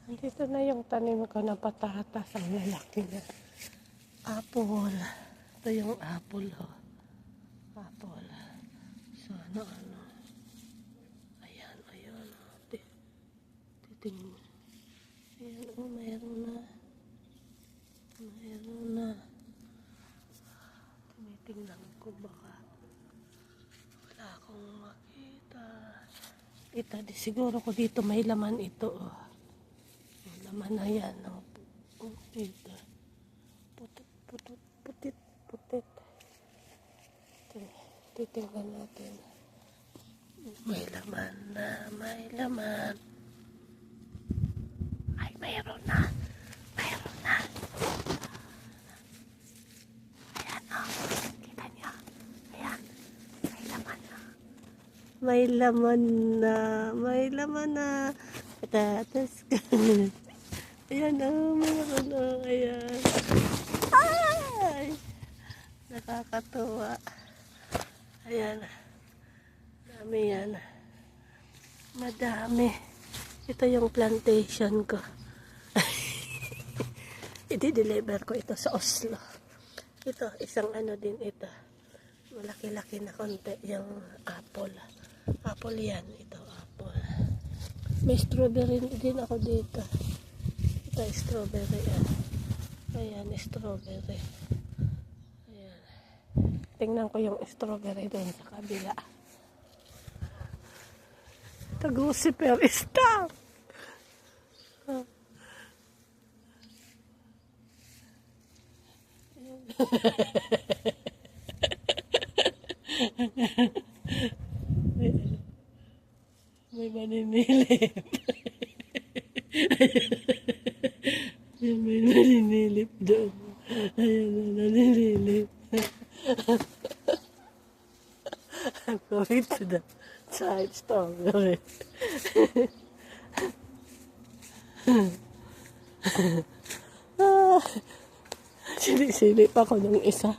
Dito na yung tanim ko na patatas. Ang lalaki na. Apple. Ito yung apple, oh. Apple. So, ano. Ayan, oh. Titingnan. Ayan, oh, mayroon na. Tinitingnan ko baka wala akong makita. Siguro ko dito may laman ito, oh. May laman na yan, oh. Dito. Putit. Titingnan natin. May laman. Ay, mayroon na. Ayan, oh. Kita niyo. Ayan. May laman na. Patatas ka. Ayan, oh. Mayroon, oh. Ayan. Ay! Nakakatuwa. Ayan. Dami yan. Madami. Ito yung plantation ko. I-deliver ko ito sa Oslo. Ito, isang ano din ito. Malaki-laki na konti yung apple. Apple yan. Ito, apple. May strawberry din ako dito. Ito, strawberry yan. Ayan, strawberry. Ayan. Tingnan ko yung strawberry doon sa kabila. Tag-super stop! May maninilip. May maninilip doon. Ayan na, naninilip. I'm going to the side strawberry. Silip ako ng isa.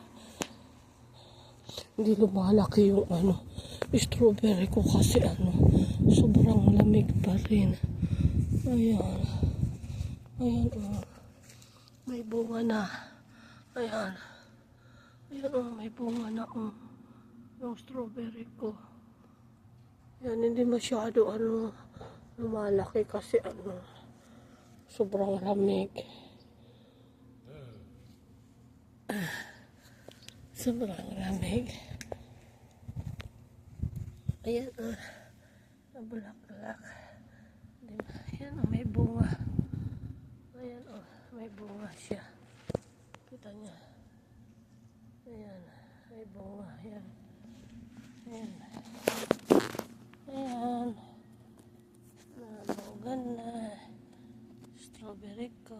Hindi lumalaki yung strawberry ko kasi sobrang lamig pa rin. Ayan. Oh. May bunga na. Ayan, oh, may bunga na, oh. Yung strawberry ko. Ayan, hindi masyado lumalaki kasi sobrang lamig. Sobrang lamig. Ayan, nabulak-bulak. Diba? Ayan, oh, may bunga. Ayan, oh, may bunga siya. Kita niya. Ayan, may bunga. Ayan. Nabugan na. Strawberry ko.